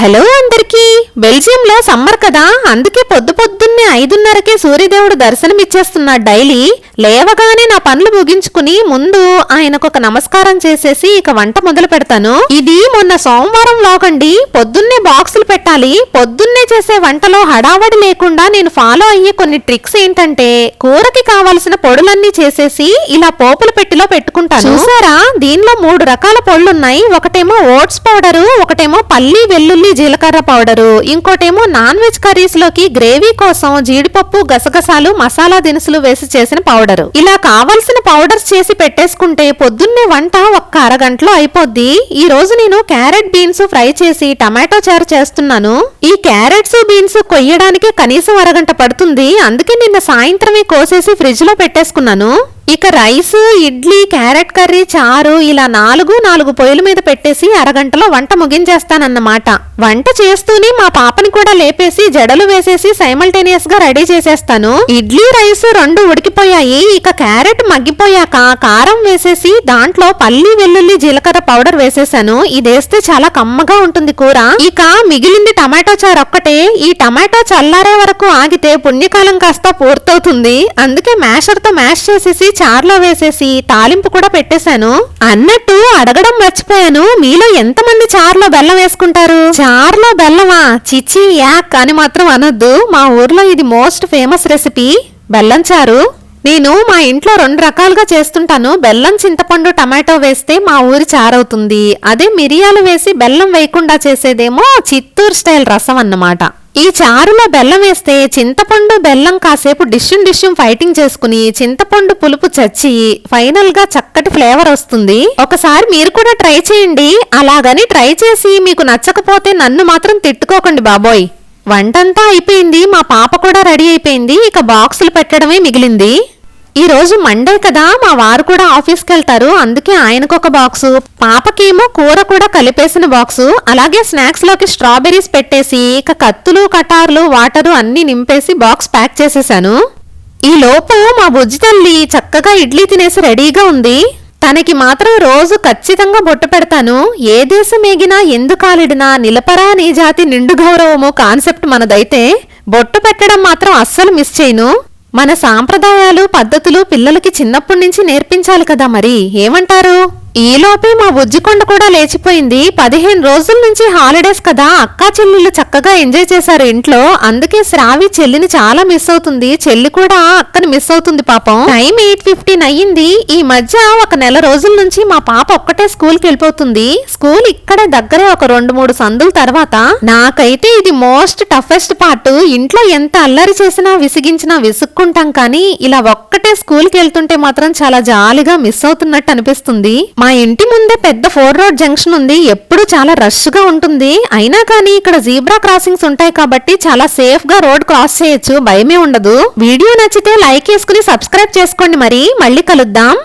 Hello అందరికీ. బెల్జియంలో summer కదా, అందుకే పొద్దున్నే 5:30కే సూర్యదేవుడు దర్శనమిచ్చేస్తున్నాడు డైలీ. లేవగానే నా పనులు ముగించుకుని ముందు ఆయనకొక నమస్కారం చేసేసి ఇక వంట మొదలు పెడతాను. ఇది మొన్న సోమవారం లాగండి. పొద్దున్నే బాక్సులు పెట్టాలి. పొద్దున్నే చేసే వంటలో హడావడి లేకుండా నేను ఫాలో అయ్యే కొన్ని ట్రిక్స్ ఏంటంటే, కూరకి కావాల్సిన పొడులన్నీ చేసేసి ఇలా పోపుల పెట్టిలో పెట్టుకుంటాను. చూసారా, దీనిలో 3 రకాల పొడులున్నాయి. ఒకటేమో ఓట్స్ పౌడరు, ఒకటేమో పల్లి వెల్లుల్లి జీలకర్ర పౌడరు, ఇంకోటేమో నాన్ వెజ్ కర్రీస్ లోకి గ్రేవీ కోసం జీడిపప్పు గసగసాలు మసాలా దినుసులు వేసి చేసిన పౌడరు. ఇలా కావలసిన పౌడర్స్ చేసి పెట్టేసుకుంటే పొద్దున్నే వంట ఒక్క అరగంటలో అయిపోద్ది. ఈ రోజు నేను క్యారెట్ బీన్స్ ఫ్రై చేసి టమాటో చారు చేస్తున్నాను. ఈ క్యారెట్స్ బీన్స్ కొయ్యడానికి కనీసం అరగంట పడుతుంది. అందుకే నిన్న సాయంత్రమే కోసేసి ఫ్రిడ్జ్ లో పెట్టేసుకున్నాను. ఇక రైస్, ఇడ్లీ, క్యారెట్ కర్రీ, చారు ఇలా 4 పొయ్యిల మీద పెట్టేసి అరగంటలో వంట ముగించేస్తానన్నమాట. వంట చేస్తూనే మా పాపని కూడా లేపేసి జడలు వేసేసి సైమల్టేనియస్ గా రెడీ చేసేస్తాను. ఇడ్లీ, రైస్ 2 ఉడికిపోయాయి. ఇక క్యారెట్ మగ్గిపోయాక కారం వేసేసి దాంట్లో పల్లి వెల్లుల్లి జీలకర్ర పౌడర్ వేసేసాను. ఇదేస్తే చాలా కమ్మగా ఉంటుంది కూర. ఇక మిగిలింది టమాటో చారు ఒక్కటే. ఈ టమాటో చల్లారే వరకు ఆగితే పుణ్యకాలం కాస్త పూర్తవుతుంది. అందుకే మ్యాషర్ తో మ్యాష్ చేసేసి చార్లో వేసేసి తాలింపు కూడా పెట్టేశాను. అన్నట్టు అడగడం మర్చిపోయాను, మీలో ఎంతమంది చార్లో బెల్లం వేసుకుంటారు? చార్లో బెల్లమా, చిచి యాక్ అని మాత్రం అనొద్దు. మా ఊర్లో ఇది మోస్ట్ ఫేమస్ రెసిపీ, బెల్లం చారు. నేను మా ఇంట్లో 2 రకాలుగా చేస్తుంటాను. బెల్లం, చింతపండు, టమాటో వేస్తే మా ఊరి చారవుతుంది. అదే మిరియాలు వేసి బెల్లం వేయకుండా చేసేదేమో చిత్తూరు స్టైల్ రసం అన్నమాట. ఈ చారులో బెల్లం వేస్తే చింతపండు బెల్లం కాసేపు డిష్యం ఫైటింగ్ చేసుకుని చింతపండు పులుపు చచ్చి ఫైనల్ గా చక్కటి ఫ్లేవర్ వస్తుంది. ఒకసారి మీరు కూడా ట్రై చేయండి. అలాగని ట్రై చేసి మీకు నచ్చకపోతే నన్ను మాత్రం తిట్టుకోకండి బాబోయ్. వంటంతా అయిపోయింది. మా పాప కూడా రెడీ అయిపోయింది. ఇక బాక్సులు పెట్టడమే మిగిలింది. ఈ రోజు మండే కదా, మా వారు కూడా ఆఫీస్కి వెళ్తారు. అందుకే ఆయనకొక బాక్సు, పాపకేమో కూర కూడా కలిపేసిన బాక్సు, అలాగే స్నాక్స్ లోకి స్ట్రాబెర్రీస్ పెట్టేసి ఇక కత్తులు, కటార్లు, వాటరు అన్ని నింపేసి బాక్స్ ప్యాక్ చేసేసాను. ఈ లోపు మా బుజ్జి తల్లి చక్కగా ఇడ్లీ తినేసి రెడీగా ఉంది. తనకి మాత్రం రోజు ఖచ్చితంగా బొట్టు పెడతాను. ఏ దేశం ఏగినా ఎందుకాలిడినా నిలపరా నీ జాతి నిండు గౌరవము కాన్సెప్ట్ మనదైతే బొట్టు పెట్టడం మాత్రం అస్సలు మిస్ చేయను. మన సాంప్రదాయాలు, పద్ధతులు పిల్లలకి చిన్నప్పటి నుంచి నేర్పించాలి కదా, మరి ఏమంటారు? ఈలోపే మా బుజ్జికొండ కూడా లేచిపోయింది. 15 రోజుల నుంచి హాలిడేస్ కదా, అక్కా చెల్లెళ్ళు చక్కగా ఎంజాయ్ చేశారు ఇంట్లో. అందుకే శ్రావి చెల్లిని చాలా మిస్ అవుతుంది. చెల్లి కూడా అక్కని మిస్ అవుతుంది పాపం. టైం 8:15 అయ్యింది. ఈ మధ్య ఒక నెల రోజుల నుంచి మా పాప ఒక్కటే స్కూల్కి వెళ్ళిపోతుంది. స్కూల్ ఇక్కడే దగ్గరే, ఒక 2-3 సందుల తర్వాత. నాకైతే ఇది మోస్ట్ టఫెస్ట్ పార్ట్. ఇంట్లో ఎంత అల్లరి చేసినా విసిగించినా విసుక్కుంటాం, కానీ ఇలా ఒక్కటే స్కూల్కి వెళ్తుంటే మాత్రం చాలా జాలీగా మిస్ అవుతున్నట్టు అనిపిస్తుంది. మా ఇంటి ముందే పెద్ద 4 రోడ్ జంక్షన్ ఉంది. ఎప్పుడు చాలా రష్ గా ఉంటుంది. అయినా కానీ ఇక్కడ జీబ్రా క్రాసింగ్స్ ఉంటాయి కాబట్టి చాలా సేఫ్ గా రోడ్ క్రాస్ చేయొచ్చు, భయమే ఉండదు. వీడియో నచ్చితే లైక్ చేసుకుని సబ్స్క్రైబ్ చేసుకోండి. మరి మళ్ళీ కలుద్దాం.